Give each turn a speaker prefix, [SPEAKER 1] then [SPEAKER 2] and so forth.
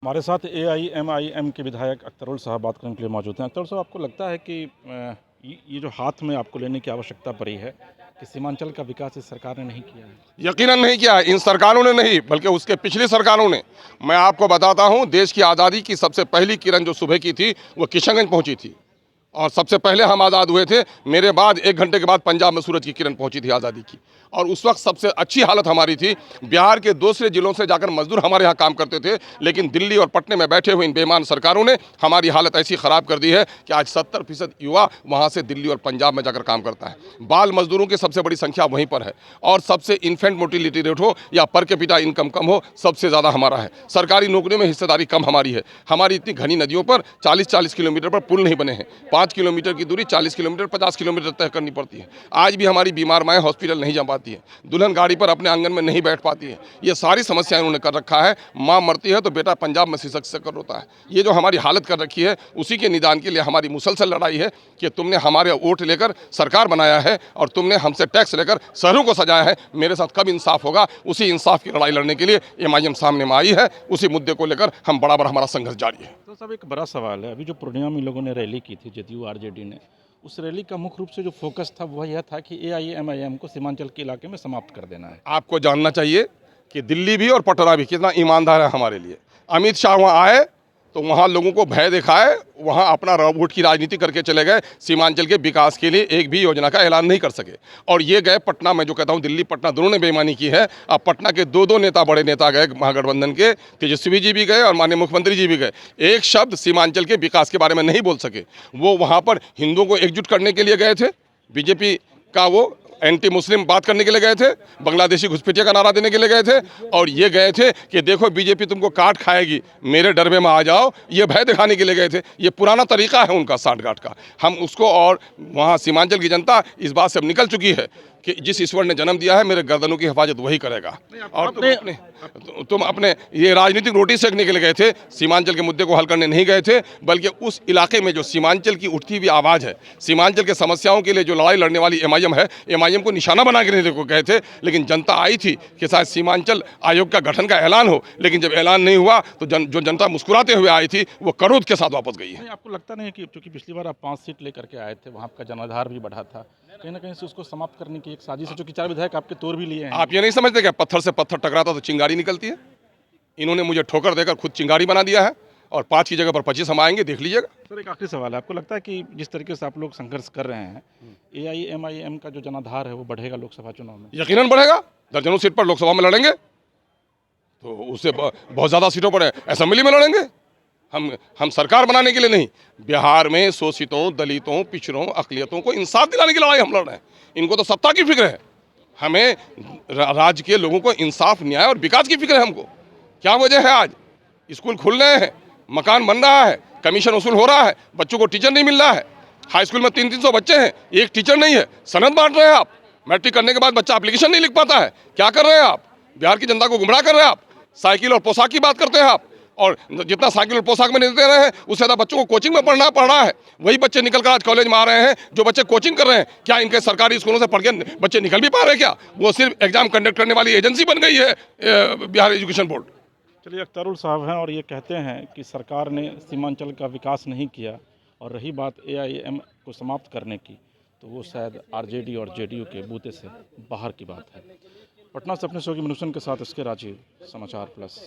[SPEAKER 1] हमारे साथ एआईएमआईएम के विधायक अख्तरुल साहब बात करने के लिए मौजूद हैं। अख्तरुल साहब, आपको लगता है कि ये जो हाथ में आपको लेने की आवश्यकता पड़ी है कि सीमांचल का विकास इस सरकार ने नहीं किया है?
[SPEAKER 2] यकीनन नहीं किया है। इन सरकारों ने नहीं, बल्कि उसके पिछली सरकारों ने। मैं आपको बताता हूं, देश की आज़ादी की सबसे पहली किरण जो सुबह की थी वो किशनगंज पहुंची थी, और सबसे पहले हम आज़ाद हुए थे। मेरे बाद 1 घंटे के बाद पंजाब में सूरज की किरण पहुंची थी आज़ादी की, और उस वक्त सबसे अच्छी हालत हमारी थी। बिहार के दूसरे जिलों से जाकर मजदूर हमारे यहाँ काम करते थे, लेकिन दिल्ली और पटने में बैठे हुए इन बेईमान सरकारों ने हमारी हालत ऐसी ख़राब कर दी है कि आज 70% युवा वहाँ से दिल्ली और पंजाब में जाकर काम करता है। बाल मजदूरों की सबसे बड़ी संख्या वहीं पर है, और सबसे इन्फेंट मोटिलिटी रेट हो या पर कैपिटा इनकम कम हो, सबसे ज़्यादा हमारा है। सरकारी नौकरियों में हिस्सेदारी कम हमारी है। हमारी इतनी घनी नदियों पर 40-40 किलोमीटर पर पुल नहीं बने हैं। 5 किलोमीटर की दूरी 40 किलोमीटर 50 किलोमीटर तय करनी पड़ती है। आज भी हमारी बीमार माएँ हॉस्पिटल नहीं जा पाती हैं, दुल्हन गाड़ी पर अपने आंगन में नहीं बैठ पाती है। ये सारी समस्याएं उन्होंने कर रखा है। माँ मरती है तो बेटा पंजाब में सिसक कर रोता है। ये जो हमारी हालत कर रखी है, उसी के निदान के लिए हमारी मुसलसल लड़ाई है कि तुमने हमारे वोट लेकर सरकार बनाया है और तुमने हमसे टैक्स लेकर शहरों को सजाया है। मेरे साथ कब इंसाफ होगा? उसी इंसाफ की लड़ाई लड़ने के लिए एमआईएम सामने में आई है। उसी मुद्दे को लेकर हम बराबर हमारा संघर्ष जारी है।
[SPEAKER 1] तो सब एक बड़ा सवाल है, अभी जो पूर्णिया में लोगों ने रैली की थी, जदयू आरजेडी ने, उस रैली का मुख्य रूप से जो फोकस था वह यह था कि एआईएमआईएम को सीमांचल के इलाके में समाप्त कर देना है।
[SPEAKER 2] आपको जानना चाहिए कि दिल्ली भी और पटना भी कितना ईमानदार है हमारे लिए। अमित शाह वहाँ आए तो वहाँ लोगों को भय दिखाए, वहाँ अपना वोट की राजनीति करके चले गए। सीमांचल के विकास के लिए एक भी योजना का ऐलान नहीं कर सके। और ये गए पटना में, जो कहता हूँ दिल्ली पटना दोनों ने बेईमानी की है। अब पटना के दो नेता, बड़े नेता गए महागठबंधन के, तेजस्वी जी भी गए और माननीय मुख्यमंत्री जी भी गए। एक शब्द सीमांचल के विकास के बारे में नहीं बोल सके। वो वहाँ पर हिंदुओं को एकजुट करने के लिए गए थे, बीजेपी का वो एंटी मुस्लिम बात करने के लिए गए थे, बांग्लादेशी घुसपैठिया का नारा देने के लिए गए थे, और ये गए थे कि देखो बीजेपी तुमको काट खाएगी, मेरे डरबे में आ जाओ, ये भय दिखाने के लिए गए थे। ये पुराना तरीका है उनका सांठगांठ का। हम उसको, और वहाँ सीमांचल की जनता इस बात से अब निकल चुकी है कि जिस ईश्वर ने जन्म दिया है, मेरे गर्दनों की हिफाजत वही करेगा। और तुम अपने ये राजनीतिक रोटी सेकने के लिए गए थे, सीमांचल के मुद्दे को हल करने नहीं गए थे, बल्कि उस इलाके में जो सीमांचल की उठती हुई आवाज़ है, सीमांचल के समस्याओं के लिए जो लड़ाई लड़ने वाली एमआईएम है, एमआईएम को निशाना बना के को गए थे। लेकिन जनता आई थी कि शायद सीमांचल आयोग का गठन का ऐलान हो, लेकिन जब ऐलान नहीं हुआ तो जो जनता मुस्कुराते हुए आई थी वो क्रोध के साथ वापस गई है।
[SPEAKER 1] आपको लगता नहीं कि क्योंकि पिछली बार आप 5 सीट लेकर के आए थे, वहाँ का जनाधार भी बढ़ा था, कहीं ना कहीं से उसको समाप्त करने की एक साजिश है, चूंकि 4 विधायक आपके तोड़ भी लिए हैं?
[SPEAKER 2] आप ये नहीं समझते क्या पत्थर से पत्थर टकराता तो चिंगारी निकलती है? इन्होंने मुझे ठोकर देकर खुद चिंगारी बना दिया है, और 5 की जगह पर 25 हम आएंगे, देख लीजिएगा।
[SPEAKER 1] सर, एक आखिरी सवाल है, आपको लगता है कि जिस तरीके से आप लोग संघर्ष कर रहे हैं, एआईएमआईएम का जो जनाधार है वो बढ़ेगा लोकसभा चुनाव में?
[SPEAKER 2] यकीनन बढ़ेगा। दर्जनों सीट पर लोकसभा में लड़ेंगे, तो उससे बहुत ज़्यादा सीटों पर असेंबली में लड़ेंगे। हम सरकार बनाने के लिए नहीं, बिहार में शोषितों, दलितों, पिछड़ों, अक़लियतों को इंसाफ दिलाने की लड़ाई हम लड़ रहे हैं। इनको तो सत्ता की फिक्र है, हमें राज्य के लोगों को इंसाफ, न्याय और विकास की फिक्र है हमको। क्या वजह है? आज स्कूल खुल रहे हैं, मकान बन रहा है, कमीशन वसूल हो रहा है, बच्चों को टीचर नहीं मिल रहा है। हाई स्कूल में 300-300 बच्चे हैं, एक टीचर नहीं है। सनद बांट रहे हैं आप। मैट्रिक करने के बाद बच्चा एप्लीकेशन नहीं लिख पाता है। क्या कर रहे हैं आप? बिहार की जनता को गुमराह कर रहे हैं आप। साइकिल और पोशाक की बात करते हैं आप, और जितना साइकिल और पोशाक में नहीं दे रहे हैं, उससे ज़्यादा बच्चों को कोचिंग में पढ़ना पड़ रहा है। वही बच्चे निकल कर आज कॉलेज में आ रहे हैं जो बच्चे कोचिंग कर रहे हैं। क्या इनके सरकारी स्कूलों से पढ़ के बच्चे निकल भी पा रहे हैं क्या? वो सिर्फ एग्जाम कंडक्ट करने वाली एजेंसी बन गई है बिहार एजुकेशन बोर्ड।
[SPEAKER 1] चलिए, अख्तरुल साहब हैं और ये कहते हैं कि सरकार ने सीमांचल का विकास नहीं किया, और रही बात एआईएम को समाप्त करने की, तो वो शायद आरजेडी और जेडीयू के बूते से बाहर की बात है। पटना से अपने सहयोगी मनुष्यन के साथ इसके राजीव, समाचार प्लस।